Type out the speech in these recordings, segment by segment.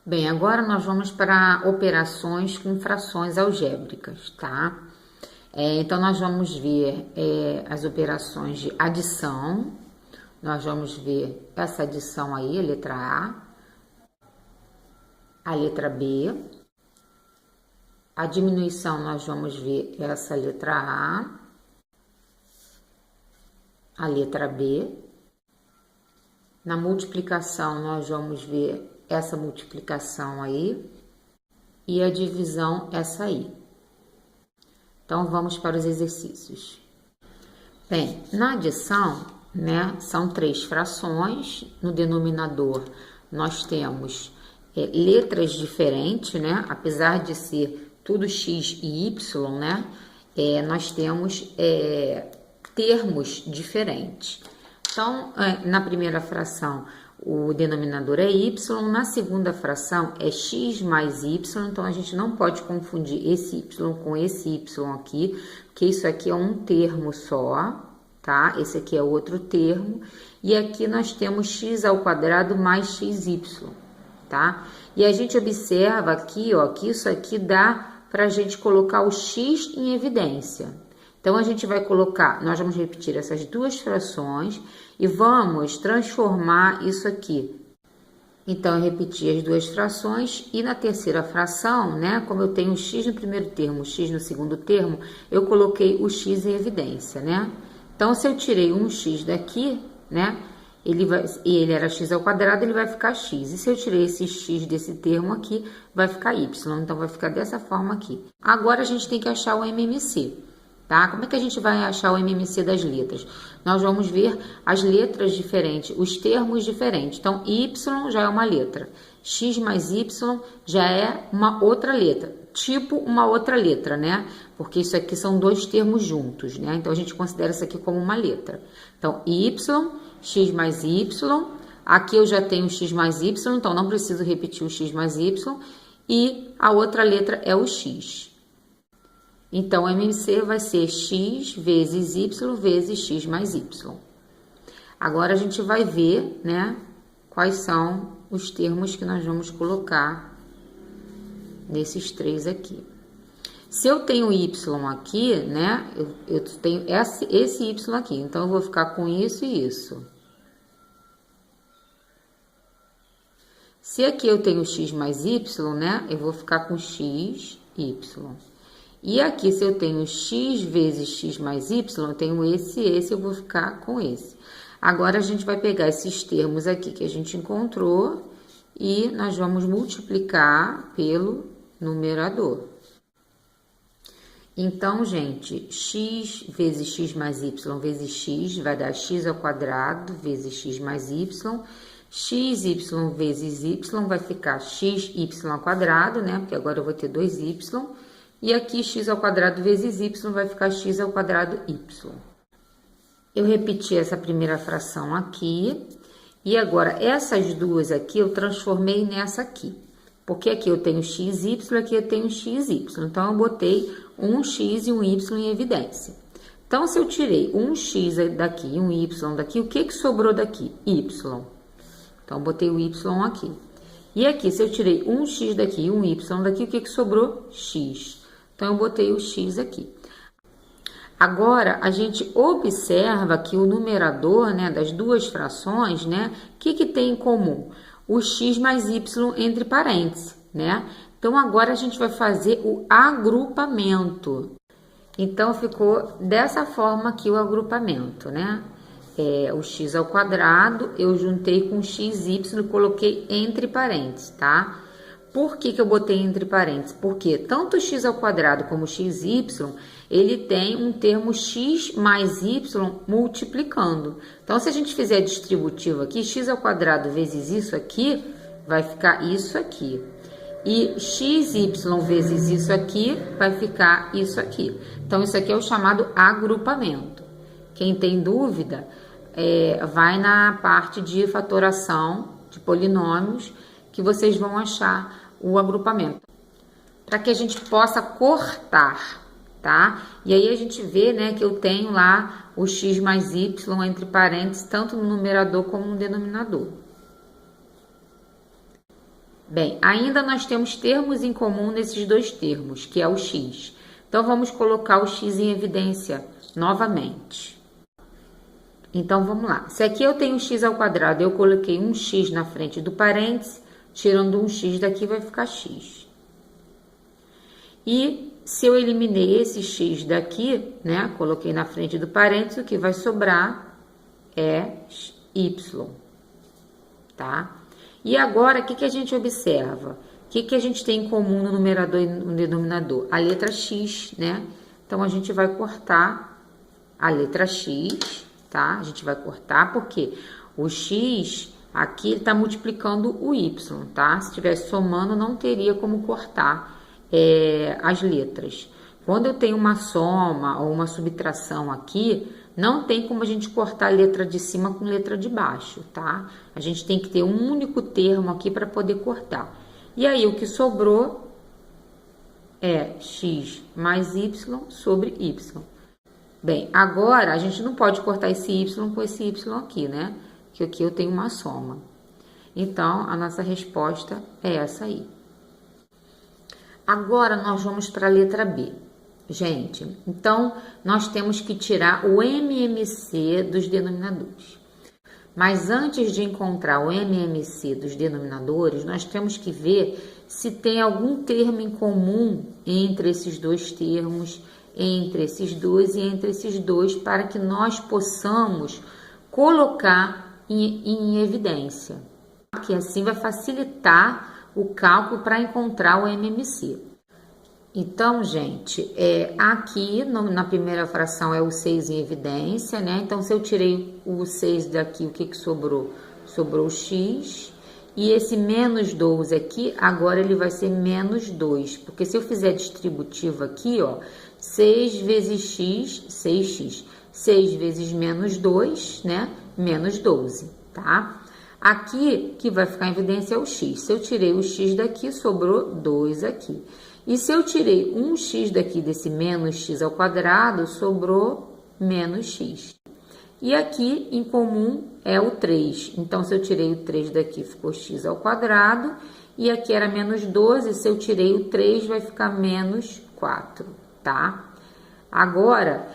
Bem, agora nós vamos para operações com frações algébricas, tá? Então, nós vamos ver as operações de adição. Nós vamos ver essa adição aí, a letra a letra B. A diminuição, nós vamos ver essa letra a letra B. Na multiplicação, nós vamos ver essa multiplicação aí e a divisão, essa aí. Então, vamos para os exercícios. Bem, na adição, né, são 3 frações. No denominador, nós temos letras diferentes, né? Apesar de ser tudo x e y, né? Nós temos termos diferentes. Então, na primeira fração, o denominador é y, na segunda fração é x mais y, então a gente não pode confundir esse y com esse y aqui, porque isso aqui é um termo só, tá? Esse aqui é outro termo, e aqui nós temos x ao quadrado mais xy, tá? E a gente observa aqui, ó, que isso aqui dá pra gente colocar o x em evidência. Então, a gente vai colocar, nós vamos repetir essas 2 frações e vamos transformar isso aqui. Então, eu repeti as 2 frações e na terceira fração, né, como eu tenho x no primeiro termo, x no segundo termo, eu coloquei o x em evidência, né? Então, se eu tirei um x daqui, né, ele era x ao quadrado, ele vai ficar x. E se eu tirei esse x desse termo aqui, vai ficar y. Então, vai ficar dessa forma aqui. Agora, a gente tem que achar o MMC. Tá? Como é que a gente vai achar o MMC das letras? Nós vamos ver as letras diferentes, os termos diferentes. Então, Y já é uma letra, X mais Y já é uma outra letra, tipo uma outra letra, né? Porque isso aqui são 2 termos juntos, né? Então, a gente considera isso aqui como uma letra. Então, Y, X mais Y, aqui eu já tenho X mais Y, então não preciso repetir o X mais Y, e a outra letra é o X. Então, o MMC vai ser x vezes y vezes x mais y. Agora, a gente vai ver, né, quais são os termos que nós vamos colocar nesses 3 aqui. Se eu tenho y aqui, né, eu tenho esse y aqui. Então, eu vou ficar com isso e isso. Se aqui eu tenho x mais y, né, eu vou ficar com x, y. E aqui, se eu tenho x vezes x mais y, eu tenho esse, eu vou ficar com esse. Agora, a gente vai pegar esses termos aqui que a gente encontrou e nós vamos multiplicar pelo numerador. Então, gente, x vezes x mais y vezes x vai dar x ao quadrado vezes x mais y. Xy vezes y vai ficar xy ao quadrado, né? Porque agora eu vou ter 2y. E aqui, x ao quadrado vezes y vai ficar x ao quadrado y. Eu repeti essa primeira fração aqui. E agora, essas duas aqui, eu transformei nessa aqui. Porque aqui eu tenho xy, aqui eu tenho xy. Então, eu botei um x e um y em evidência. Então, se eu tirei um x daqui e um y daqui, o que sobrou daqui? Y. Então, eu botei o y aqui. E aqui, se eu tirei um x daqui e um y daqui, o que sobrou? X. Então, eu botei o x aqui. Agora, a gente observa que o numerador, né, das 2 frações, né, o que tem em comum? O x mais y entre parênteses, né? Então, agora a gente vai fazer o agrupamento. Então, ficou dessa forma aqui o agrupamento, né? O x ao quadrado, eu juntei com xy e coloquei entre parênteses, tá? Por que eu botei entre parênteses? Porque tanto x ao quadrado como xy, ele tem um termo x mais y multiplicando. Então, se a gente fizer distributivo aqui, x ao quadrado vezes isso aqui, vai ficar isso aqui. E xy vezes isso aqui, vai ficar isso aqui. Então, isso aqui é o chamado agrupamento. Quem tem dúvida, vai na parte de fatoração de polinômios, que vocês vão achar o agrupamento, para que a gente possa cortar, tá? E aí a gente vê, né, que eu tenho lá o x mais y entre parênteses, tanto no numerador como no denominador. Bem, ainda nós temos termos em comum nesses dois termos, que é o x. Então, vamos colocar o x em evidência novamente. Então, vamos lá. Se aqui eu tenho x ao quadrado, eu coloquei um x na frente do parêntese, tirando um x daqui vai ficar x. E se eu eliminei esse x daqui, né, coloquei na frente do parêntese, o que vai sobrar é y, tá? E agora, o que a gente observa? O que a gente tem em comum no numerador e no denominador? A letra x, né? Então, a gente vai cortar a letra x, tá? A gente vai cortar porque o x aqui está multiplicando o y, tá? Se estivesse somando, não teria como cortar as letras. Quando eu tenho uma soma ou uma subtração aqui, não tem como a gente cortar a letra de cima com letra de baixo, tá? A gente tem que ter um único termo aqui para poder cortar. E aí, o que sobrou é x mais y sobre y. Bem, agora a gente não pode cortar esse y com esse y aqui, né? Que aqui eu tenho uma soma. Então, a nossa resposta é essa aí. Agora, nós vamos para a letra B. Gente, então, nós temos que tirar o MMC dos denominadores. Mas antes de encontrar o MMC dos denominadores, nós temos que ver se tem algum termo em comum entre esses dois termos, entre esses dois e entre esses dois, para que nós possamos colocar em evidência. Porque assim vai facilitar o cálculo para encontrar o MMC. Então, gente, aqui na primeira fração é o 6 em evidência, né? Então, se eu tirei o 6 daqui, o que sobrou? Sobrou o x. E esse menos 12 aqui, agora ele vai ser menos 2. Porque se eu fizer distributivo aqui, ó, 6 vezes x, 6x. 6 vezes menos 2, né? Menos 12, tá? Aqui, que vai ficar em evidência é o x. Se eu tirei o x daqui, sobrou 2 aqui. E se eu tirei um x daqui desse menos x ao quadrado, sobrou menos x. E aqui, em comum, é o 3. Então, se eu tirei o 3 daqui, ficou x ao quadrado. E aqui era menos 12. Se eu tirei o 3, vai ficar menos 4, tá? Agora,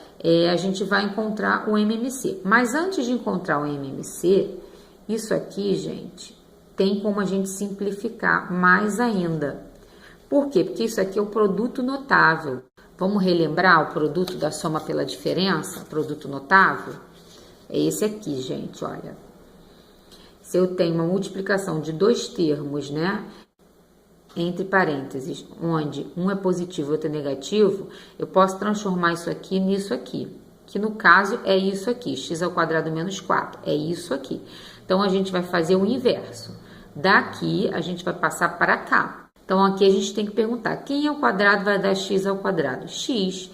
a gente vai encontrar o MMC. Mas antes de encontrar o MMC, isso aqui, gente, tem como a gente simplificar mais ainda. Por quê? Porque isso aqui é o produto notável. Vamos relembrar o produto da soma pela diferença? Produto notável? É esse aqui, gente, olha. Se eu tenho uma multiplicação de dois termos, né? Entre parênteses, onde um é positivo e outro é negativo, eu posso transformar isso aqui nisso aqui. Que no caso é isso aqui, x ao quadrado menos 4. É isso aqui. Então, a gente vai fazer o inverso. Daqui, a gente vai passar para cá. Então, aqui a gente tem que perguntar, quem ao quadrado vai dar x ao quadrado? X.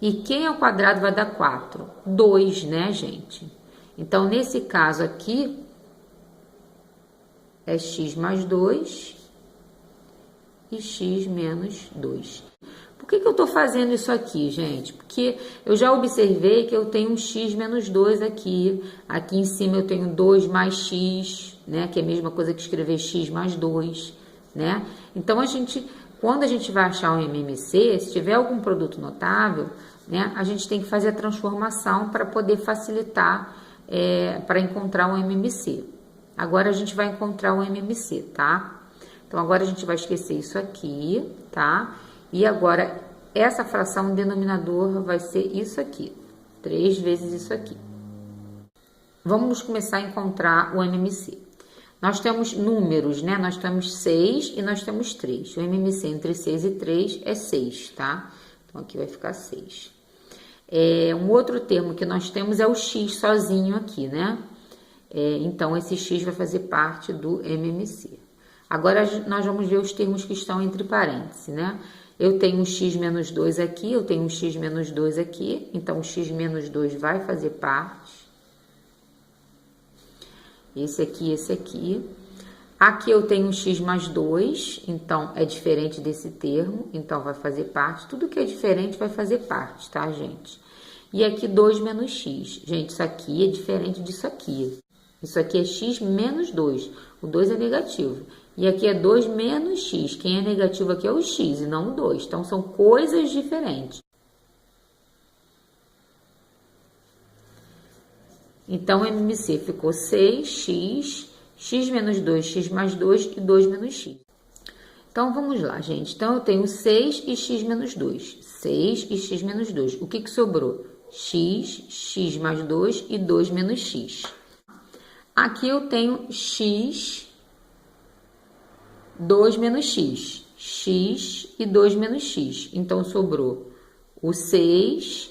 E quem ao quadrado vai dar 4? 2, né, gente? Então, nesse caso aqui, é x mais 2 e x menos 2. Por que eu estou fazendo isso aqui, gente? Porque eu já observei que eu tenho um x menos 2 aqui. Aqui em cima eu tenho 2 mais x, né? Que é a mesma coisa que escrever x mais 2. Né? Então, quando a gente vai achar um MMC, se tiver algum produto notável, né, a gente tem que fazer a transformação para poder facilitar, para encontrar um MMC. Agora, a gente vai encontrar um MMC, tá? Então, agora a gente vai esquecer isso aqui, tá? E agora, essa fração, o denominador vai ser isso aqui, 3 vezes isso aqui. Vamos começar a encontrar o MMC. Nós temos números, né? Nós temos 6 e nós temos 3. O MMC entre 6 e 3 é 6, tá? Então, aqui vai ficar 6. Um outro termo que nós temos é o x sozinho aqui, né? Então, esse x vai fazer parte do MMC. Agora, nós vamos ver os termos que estão entre parênteses, né? Eu tenho um x menos 2 aqui, eu tenho um x menos 2 aqui. Então, o x menos 2 vai fazer parte. Esse aqui, esse aqui. Aqui eu tenho um x mais 2, então é diferente desse termo, então vai fazer parte. Tudo que é diferente vai fazer parte, tá, gente? E aqui 2 menos x. Gente, isso aqui é diferente disso aqui. Isso aqui é x menos 2. O 2 é negativo. E aqui é 2 menos x. Quem é negativo aqui é o x e não o 2. Então, são coisas diferentes. Então, MMC ficou 6x, x menos 2, x mais 2 e 2 menos x. Então, vamos lá, gente. Então, eu tenho 6 e x menos 2. 6 e x menos 2. O que que sobrou? X, x mais 2 e 2 menos x. Aqui eu tenho x, 2 menos x. X e 2 menos x. Então, sobrou o 6,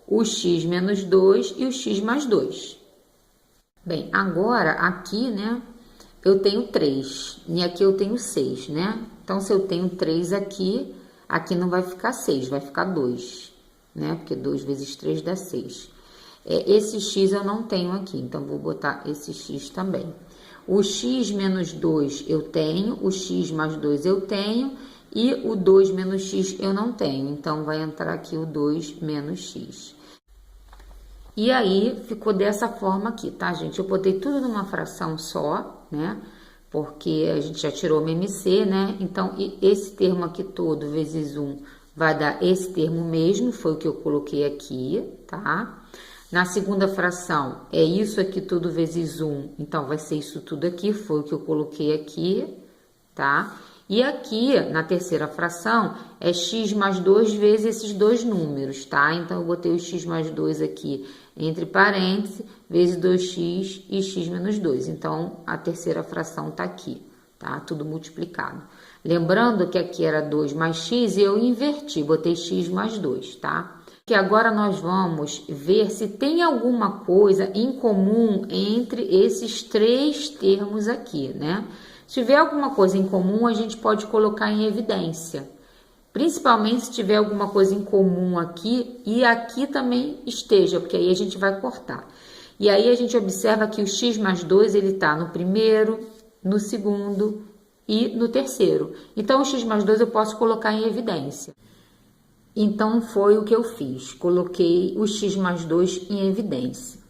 o x menos 2 e o x mais 2. Bem, agora aqui, né, eu tenho 3 e aqui eu tenho 6, né? Então, se eu tenho 3 aqui, aqui não vai ficar 6, vai ficar 2, né? Porque 2 vezes 3 dá 6. Esse x eu não tenho aqui, então vou botar esse x também. O x menos 2 eu tenho, o x mais 2 eu tenho e o 2 menos x eu não tenho. Então, vai entrar aqui o 2 menos x. E aí, ficou dessa forma aqui, tá, gente? Eu botei tudo numa fração só, né? Porque a gente já tirou o MMC, né? Então, esse termo aqui todo vezes 1 vai dar esse termo mesmo, foi o que eu coloquei aqui, tá? Na segunda fração, é isso aqui tudo vezes 1, então vai ser isso tudo aqui, foi o que eu coloquei aqui, tá? E aqui, na terceira fração, é x mais 2 vezes esses dois números, tá? Então, eu botei o x mais 2 aqui entre parênteses, vezes 2x e x menos 2. Então, a terceira fração tá aqui, tá? Tudo multiplicado. Lembrando que aqui era 2 mais x e eu inverti, botei x mais 2, tá? Que agora nós vamos ver se tem alguma coisa em comum entre esses três termos aqui, né? Se tiver alguma coisa em comum, a gente pode colocar em evidência. Principalmente se tiver alguma coisa em comum aqui e aqui também esteja, porque aí a gente vai cortar. E aí a gente observa que o x mais 2, ele tá no primeiro, no segundo e no terceiro. Então, o x mais 2 eu posso colocar em evidência. Então, foi o que eu fiz. Coloquei o x mais 2 em evidência.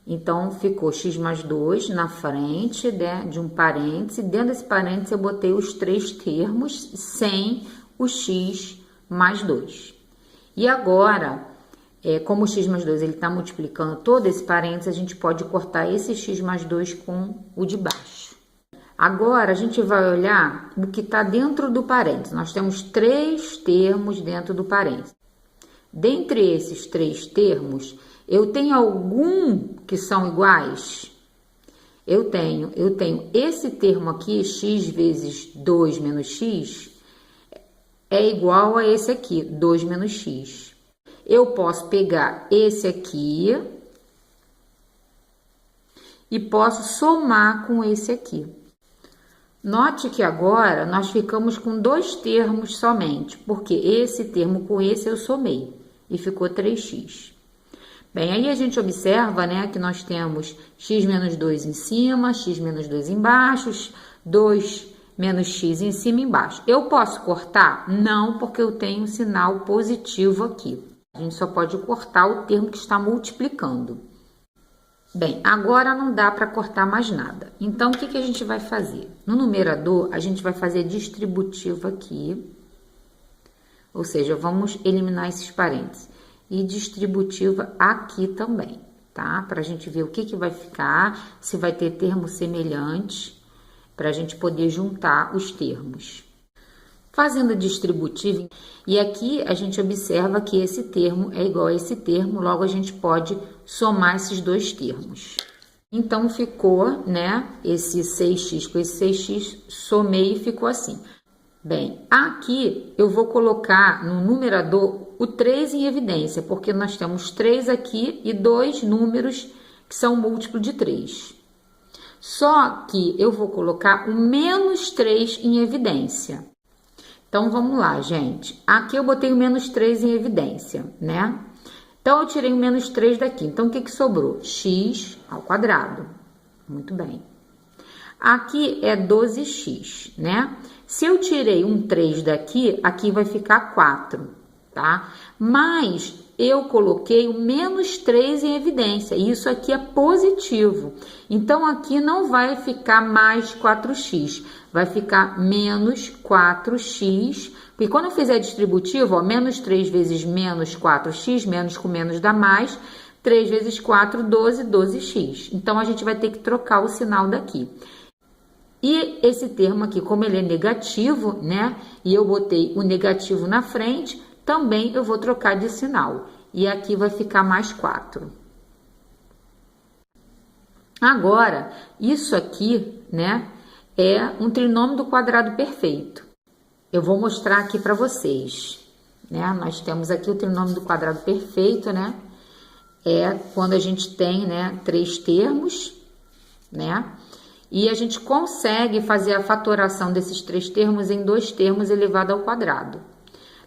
Então, ficou x mais 2 na frente, né, de um parêntese. Dentro desse parêntese, eu botei os três termos sem o x mais 2. E agora, como o x mais 2 ele está multiplicando todo esse parêntese, a gente pode cortar esse x mais 2 com o de baixo. Agora, a gente vai olhar o que está dentro do parêntese. Nós temos três termos dentro do parêntese. Dentre esses três termos, eu tenho algum que são iguais? Eu tenho esse termo aqui, x vezes 2 menos x, é igual a esse aqui, 2 menos x. Eu posso pegar esse aqui e posso somar com esse aqui. Note que agora nós ficamos com dois termos somente, porque esse termo com esse eu somei e ficou 3x. Bem, aí a gente observa, né, que nós temos x menos 2 em cima, x menos 2 embaixo, 2 menos x em cima e embaixo. Eu posso cortar? Não, porque eu tenho um sinal positivo aqui. A gente só pode cortar o termo que está multiplicando. Bem, agora não dá para cortar mais nada. Então, o que a gente vai fazer? No numerador, a gente vai fazer distributivo aqui. Ou seja, vamos eliminar esses parênteses. E distributiva aqui também, tá? Para a gente ver o que vai ficar, se vai ter termos semelhantes, para a gente poder juntar os termos. Fazendo distributivo, e aqui a gente observa que esse termo é igual a esse termo, logo a gente pode somar esses dois termos. Então, ficou, né, esse 6x com esse 6x, somei e ficou assim. Bem, aqui eu vou colocar no numerador o 3 em evidência, porque nós temos 3 aqui e dois números que são múltiplo de 3. Só que eu vou colocar o menos 3 em evidência. Então, vamos lá, gente. Aqui eu botei o menos 3 em evidência, né? Então, eu tirei o menos 3 daqui. Então, o que sobrou? X ao quadrado. Muito bem. Aqui é 12x, né? Se eu tirei um 3 daqui, aqui vai ficar 4, tá? Mas eu coloquei o menos 3 em evidência. Isso aqui é positivo. Então, aqui não vai ficar mais 4x. Vai ficar menos 4x. Porque quando eu fizer distributivo, ó, menos 3 vezes menos 4x, menos com menos dá mais. 3 vezes 4, 12, 12x. Então, a gente vai ter que trocar o sinal daqui. E esse termo aqui, como ele é negativo, né? E eu botei o negativo na frente, também eu vou trocar de sinal. E aqui vai ficar mais 4. Agora, isso aqui, né? É um trinômio do quadrado perfeito. Eu vou mostrar aqui para vocês, né? Nós temos aqui o trinômio do quadrado perfeito, né? É quando a gente tem, né, 3 termos, né? E a gente consegue fazer a fatoração desses 3 termos em 2 termos elevado ao quadrado.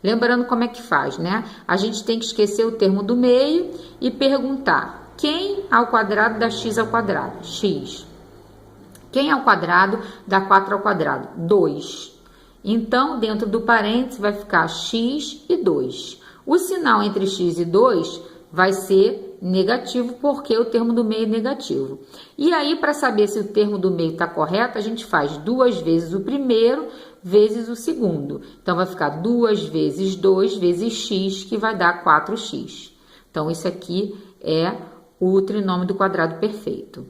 Lembrando como é que faz, né? A gente tem que esquecer o termo do meio e perguntar quem ao quadrado dá x ao quadrado? X. Quem ao quadrado dá 4 ao quadrado? 2. Então, dentro do parênteses vai ficar x e 2. O sinal entre x e 2 vai ser negativo, porque o termo do meio é negativo. E aí, para saber se o termo do meio está correto, a gente faz 2 vezes o primeiro vezes o segundo. Então, vai ficar 2 vezes 2 vezes x, que vai dar 4x. Então, isso aqui é o trinômio do quadrado perfeito.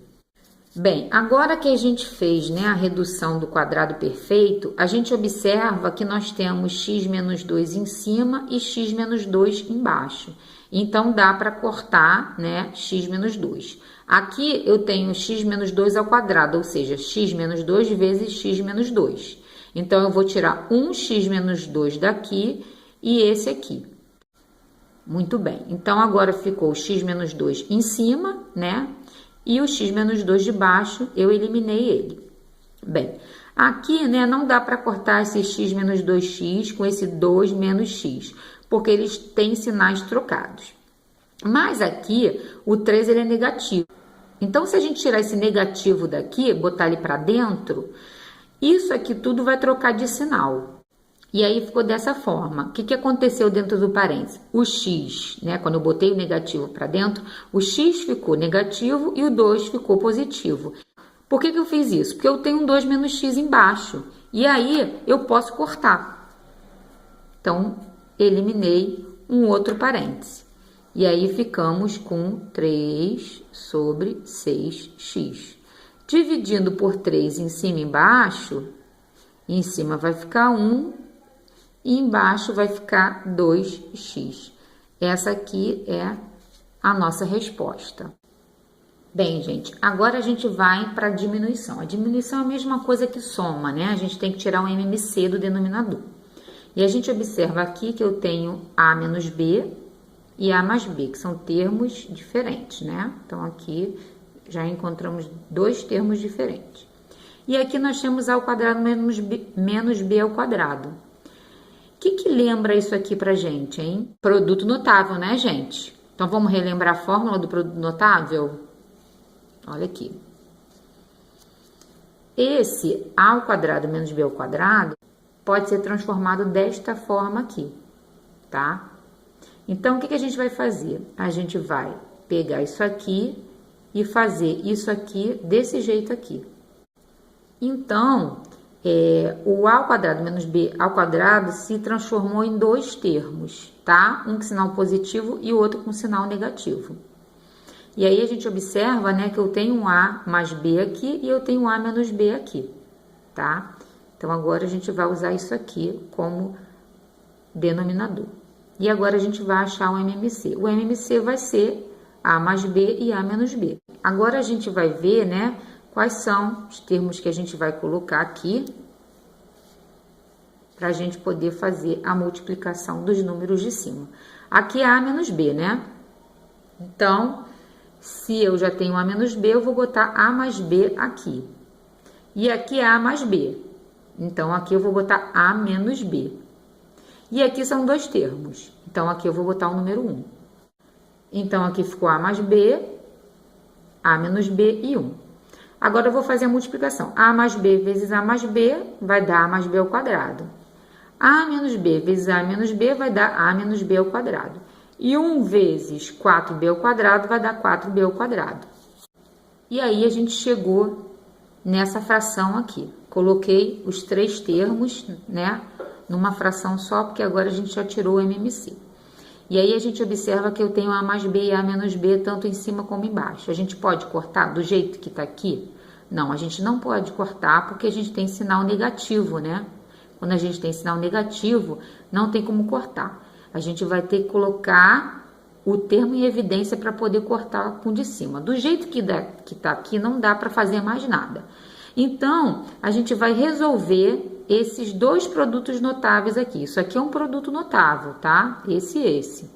Bem, agora que a gente fez, né, a redução do quadrado perfeito, a gente observa que nós temos x menos 2 em cima e x menos 2 embaixo. Então, dá para cortar, né, x menos 2. Aqui eu tenho x menos 2 ao quadrado, ou seja, x menos 2 vezes x menos 2. Então, eu vou tirar um x menos 2 daqui e esse aqui. Muito bem. Então, agora ficou x menos 2 em cima, né? E o x menos 2 de baixo, eu eliminei ele. Bem, aqui, né, não dá para cortar esse x menos 2x com esse 2 menos x, porque eles têm sinais trocados. Mas aqui, o 3 ele é negativo. Então, se a gente tirar esse negativo daqui, botar ele para dentro, isso aqui tudo vai trocar de sinal. E aí ficou dessa forma. O que aconteceu dentro do parênteses? O x, né? Quando eu botei o negativo para dentro, o x ficou negativo e o 2 ficou positivo. Por que eu fiz isso? Porque eu tenho um 2 menos x embaixo. E aí eu posso cortar. Então, eliminei um outro parêntese. E aí ficamos com 3 sobre 6x. Dividindo por 3 em cima e embaixo, em cima vai ficar 1. E embaixo vai ficar 2x. Essa aqui é a nossa resposta. Bem, gente, agora a gente vai para a diminuição. A diminuição é a mesma coisa que soma, né? A gente tem que tirar o MMC do denominador. E a gente observa aqui que eu tenho A menos B e A mais B, que são termos diferentes, né? Então, aqui já encontramos 2 termos diferentes. E aqui nós temos A ao quadrado menos B ao quadrado. O que lembra isso aqui pra gente, hein? Produto notável, né, gente? Então, vamos relembrar a fórmula do produto notável? Olha aqui. Esse A ao quadrado menos B ao quadrado pode ser transformado desta forma aqui, tá? Então, o que a gente vai fazer? A gente vai pegar isso aqui e fazer isso aqui desse jeito aqui. Então, o A ao quadrado menos B ao quadrado se transformou em 2 termos, tá? Um com sinal positivo e o outro com sinal negativo. E aí, a gente observa, né, que eu tenho um A mais B aqui e eu tenho um A menos B aqui, tá? Então, agora a gente vai usar isso aqui como denominador. E agora a gente vai achar o MMC. O MMC vai ser A mais B e A menos B. Agora a gente vai ver, né, quais são os termos que a gente vai colocar aqui para a gente poder fazer a multiplicação dos números de cima. Aqui é A menos B, né? Então, se eu já tenho A menos B, eu vou botar A mais B aqui. E aqui é A mais B. Então, aqui eu vou botar A menos B. E aqui são 2 termos. Então, aqui eu vou botar o número 1. Então, aqui ficou A mais B, A menos B e 1. Agora, eu vou fazer a multiplicação. A mais B vezes A mais B vai dar A mais B ao quadrado. A menos B vezes A menos B vai dar A menos B ao quadrado. E 1 vezes 4b ao quadrado vai dar 4b ao quadrado. E aí a gente chegou nessa fração aqui. Coloquei os 3 termos, né, numa fração só, porque agora a gente já tirou o MMC. E aí a gente observa que eu tenho A mais B e A menos B, tanto em cima como embaixo. A gente pode cortar do jeito que tá aqui? Não, a gente não pode cortar porque a gente tem sinal negativo, né? Quando a gente tem sinal negativo, não tem como cortar. A gente vai ter que colocar o termo em evidência para poder cortar com o de cima. Do jeito que tá aqui, não dá para fazer mais nada. Então, a gente vai resolver esses 2 produtos notáveis aqui. Isso aqui é um produto notável, tá? Esse e esse.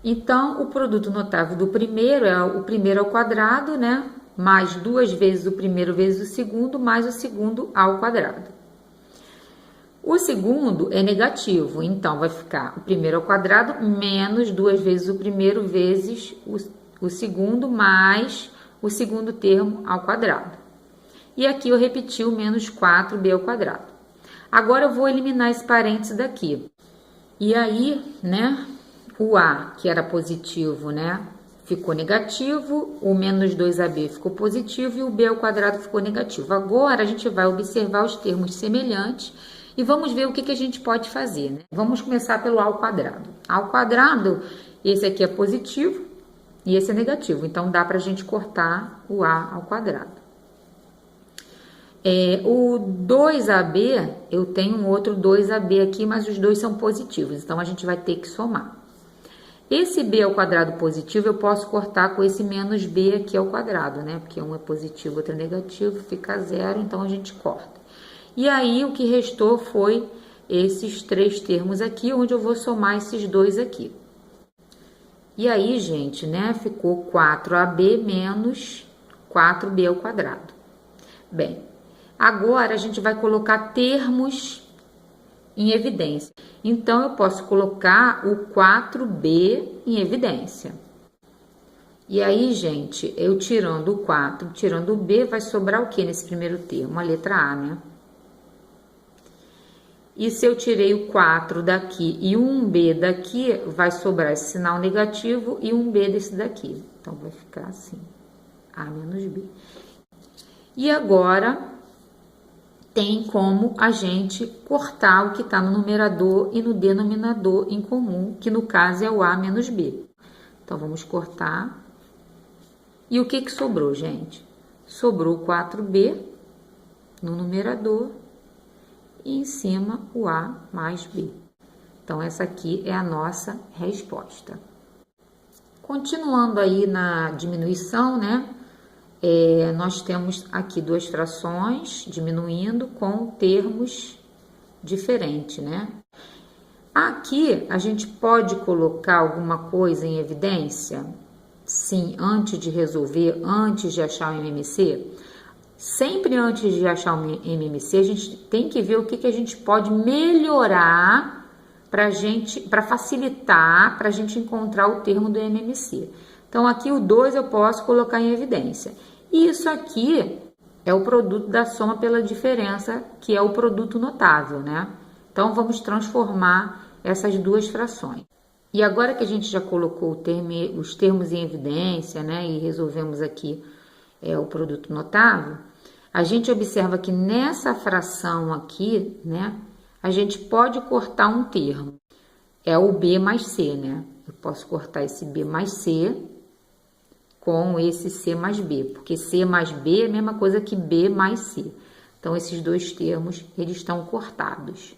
Então, o produto notável do primeiro é o primeiro ao quadrado, né? Mais 2 vezes o primeiro vezes o segundo, mais o segundo ao quadrado. O segundo é negativo, então vai ficar o primeiro ao quadrado menos 2 vezes o primeiro vezes o segundo, mais o segundo termo ao quadrado. E aqui eu repeti o menos 4b ao quadrado. Agora eu vou eliminar esse parênteses daqui. E aí, né, o A, que era positivo, né, ficou negativo, o menos 2ab ficou positivo e o b ao quadrado ficou negativo. Agora a gente vai observar os termos semelhantes e vamos ver o que a gente pode fazer, né? Vamos começar pelo A ao quadrado. A ao quadrado, esse aqui é positivo e esse é negativo, então dá pra gente cortar o A ao quadrado. O 2ab, eu tenho um outro 2ab aqui, mas os dois são positivos, então a gente vai ter que somar. Esse b ao quadrado positivo eu posso cortar com esse menos b aqui ao quadrado, né? Porque um é positivo, outro é negativo, fica 0, então a gente corta. E aí o que restou foi esses 3 termos aqui, onde eu vou somar esses 2 aqui. E aí, gente, né? Ficou 4ab menos 4b ao quadrado. Bem, agora a gente vai colocar termos em evidência. Então, eu posso colocar o 4b em evidência. E aí, gente, eu tirando o 4, tirando o b, vai sobrar o que nesse primeiro termo? A letra A, né? E se eu tirei o 4 daqui e um b daqui, vai sobrar esse sinal negativo e um b desse daqui. Então, vai ficar assim, A menos b. E agora, tem como a gente cortar o que está no numerador e no denominador em comum, que no caso é o A menos B. Então, vamos cortar. E o que sobrou, gente? Sobrou o 4B no numerador e em cima o A mais B. Então, essa aqui é a nossa resposta. Continuando aí na diminuição, né? Nós temos aqui 2 frações diminuindo com termos diferentes, né? Aqui a gente pode colocar alguma coisa em evidência? Sim, antes de resolver, antes de achar o MMC. Sempre antes de achar o MMC, a gente tem que ver o que a gente pode melhorar para facilitar, para a gente encontrar o termo do MMC. Então, aqui o 2 eu posso colocar em evidência. E isso aqui é o produto da soma pela diferença, que é o produto notável, né? Então, vamos transformar essas 2 frações. E agora que a gente já colocou os termos em evidência, né? E resolvemos aqui o produto notável, a gente observa que nessa fração aqui, né? A gente pode cortar um termo. É o B mais C, né? Eu posso cortar esse B mais C com esse C mais B, porque C mais B é a mesma coisa que B mais C. Então, esses 2 termos, eles estão cortados.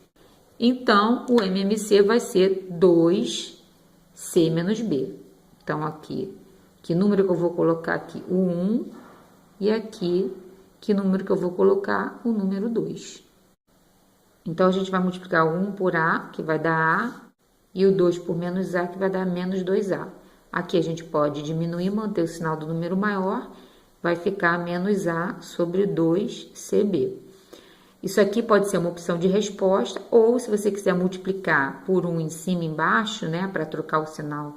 Então, o MMC vai ser 2C menos B. Então, aqui, que número que eu vou colocar aqui? O 1. E aqui, que número que eu vou colocar? O número 2. Então, a gente vai multiplicar o 1 por A, que vai dar A, e o 2 por menos A, que vai dar menos 2A. Aqui a gente pode diminuir, manter o sinal do número maior, vai ficar menos A sobre 2CB. Isso aqui pode ser uma opção de resposta, ou se você quiser multiplicar por 1 em cima e embaixo, né, para trocar o sinal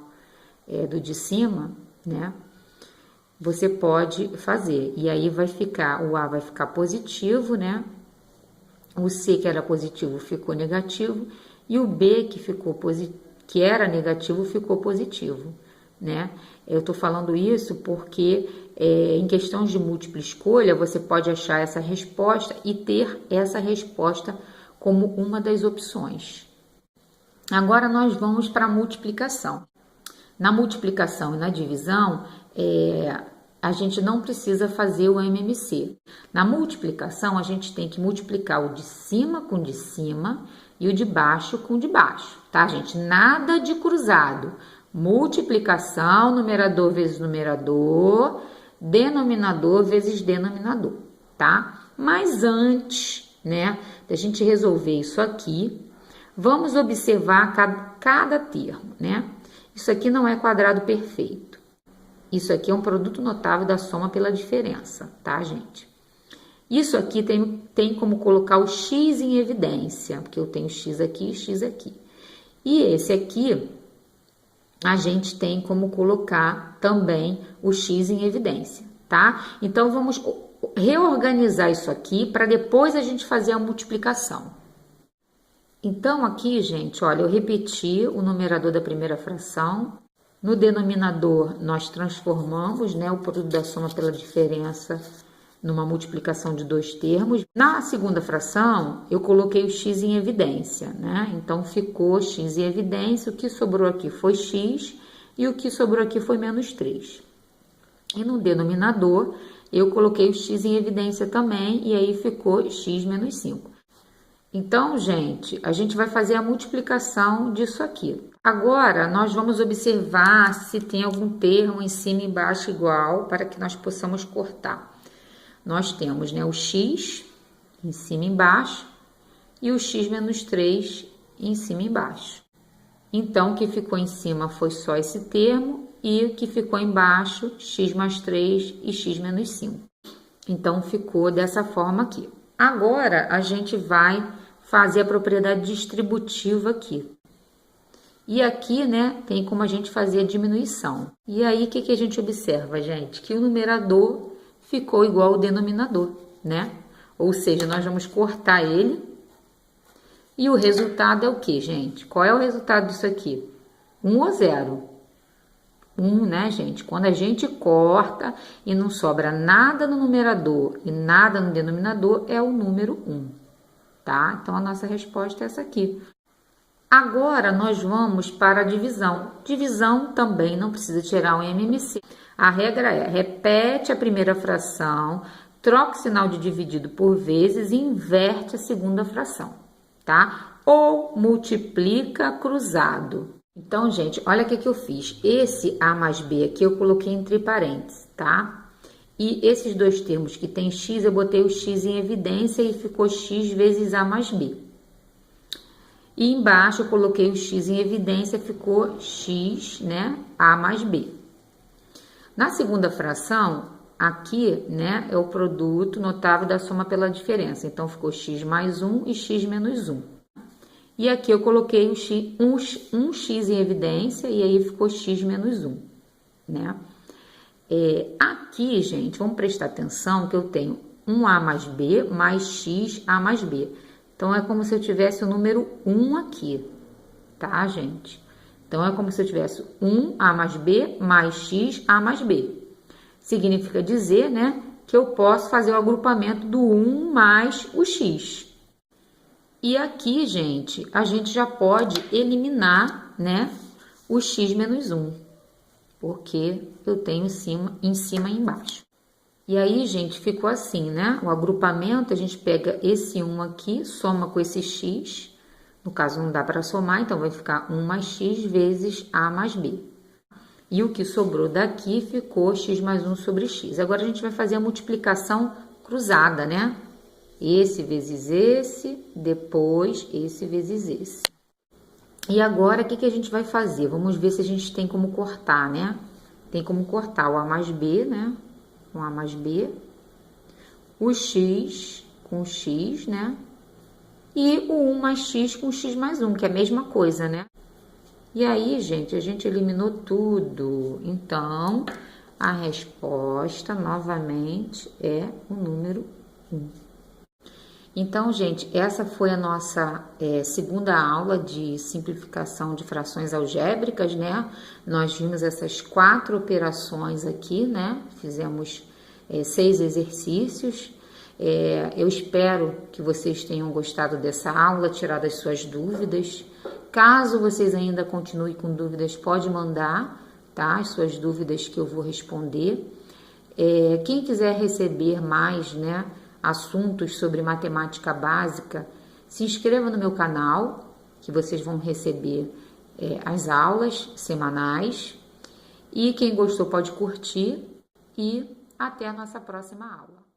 do de cima, né, você pode fazer. E aí vai ficar, o A vai ficar positivo, né, o C que era positivo ficou negativo, e o B que que era negativo ficou positivo, né? Eu tô falando isso porque em questões de múltipla escolha, você pode achar essa resposta e ter essa resposta como uma das opções. Agora nós vamos para a multiplicação. Na multiplicação e na divisão, a gente não precisa fazer o MMC. Na multiplicação, a gente tem que multiplicar o de cima com o de cima e o de baixo com o de baixo, tá, gente? Nada de cruzado. Multiplicação, numerador vezes numerador, denominador vezes denominador, tá? Mas antes, né, da gente resolver isso aqui, vamos observar cada termo, né? Isso aqui não é quadrado perfeito. Isso aqui é um produto notável da soma pela diferença, tá, gente? Isso aqui tem como colocar o x em evidência, porque eu tenho x aqui e x aqui. E esse aqui, a gente tem como colocar também o x em evidência, tá? Então, vamos reorganizar isso aqui para depois a gente fazer a multiplicação. Então, aqui, gente, olha, eu repeti o numerador da primeira fração. No denominador, nós transformamos, né, o produto da soma pela diferença numa multiplicação de dois termos. Na segunda fração, eu coloquei o x em evidência, né? Então, ficou x em evidência, o que sobrou aqui foi x e o que sobrou aqui foi menos 3. E no denominador, eu coloquei o x em evidência também, e aí ficou x menos 5. Então, gente, a gente vai fazer a multiplicação disso aqui. Agora, nós vamos observar se tem algum termo em cima e embaixo igual, para que nós possamos cortar. Nós temos, né, o x em cima e embaixo e o x menos 3 em cima e embaixo. Então, o que ficou em cima foi só esse termo e o que ficou embaixo, x mais 3 e x menos 5. Então, ficou dessa forma aqui. Agora, a gente vai fazer a propriedade distributiva aqui. E aqui, né, tem como a gente fazer a diminuição. E aí, o que a gente observa, gente? Que o numerador ficou igual ao denominador, né? Ou seja, nós vamos cortar ele. E o resultado é o que, gente? Qual é o resultado disso aqui? 1 ou 0? 1, né, gente? Quando a gente corta e não sobra nada no numerador e nada no denominador, é o número 1, tá? Então, a nossa resposta é essa aqui. Agora, nós vamos para a divisão. Divisão também não precisa tirar um MMC. A regra é, repete a primeira fração, troca o sinal de dividido por vezes e inverte a segunda fração, tá? Ou multiplica cruzado. Então, gente, olha o que eu fiz. Esse A mais B aqui eu coloquei entre parênteses, tá? E esses dois termos que tem x, eu botei o x em evidência e ficou x vezes A mais B. E embaixo eu coloquei o x em evidência, ficou x, né, A mais B. Na segunda fração, aqui, né, é o produto notável da soma pela diferença. Então, ficou x mais 1 e x menos 1. E aqui eu coloquei um x em evidência e aí ficou x menos 1, né? Aqui, gente, vamos prestar atenção que eu tenho um A mais B mais x A mais B. Então, é como se eu tivesse o número 1 aqui, tá, gente? Então, é como se eu tivesse 1A mais B mais x A mais B. Significa dizer, né, que eu posso fazer o agrupamento do 1 mais o x. E aqui, gente, a gente já pode eliminar, né, o x menos 1, porque eu tenho em cima e embaixo. E aí, gente, ficou assim, né? O agrupamento, a gente pega esse 1 aqui, soma com esse x. No caso, não dá para somar, então vai ficar 1 mais x vezes A mais B. E o que sobrou daqui ficou x mais 1 sobre x. Agora, a gente vai fazer a multiplicação cruzada, né? Esse vezes esse, depois esse vezes esse. E agora, o que a gente vai fazer? Vamos ver se a gente tem como cortar, né? Tem como cortar o A mais B, né? Com A mais B, o x com x, né? E o 1 mais x com x mais 1, que é a mesma coisa, né? E aí, gente, a gente eliminou tudo. Então, a resposta, novamente, é o número 1. Então, gente, essa foi a nossa segunda aula de simplificação de frações algébricas, né? Nós vimos essas 4 operações aqui, né? Fizemos 6 exercícios. Eu espero que vocês tenham gostado dessa aula, tirado as suas dúvidas. Caso vocês ainda continuem com dúvidas, pode mandar, tá? As suas dúvidas que eu vou responder. Quem quiser receber mais, né, assuntos sobre matemática básica, se inscreva no meu canal, que vocês vão receber as aulas semanais. E quem gostou pode curtir e até a nossa próxima aula.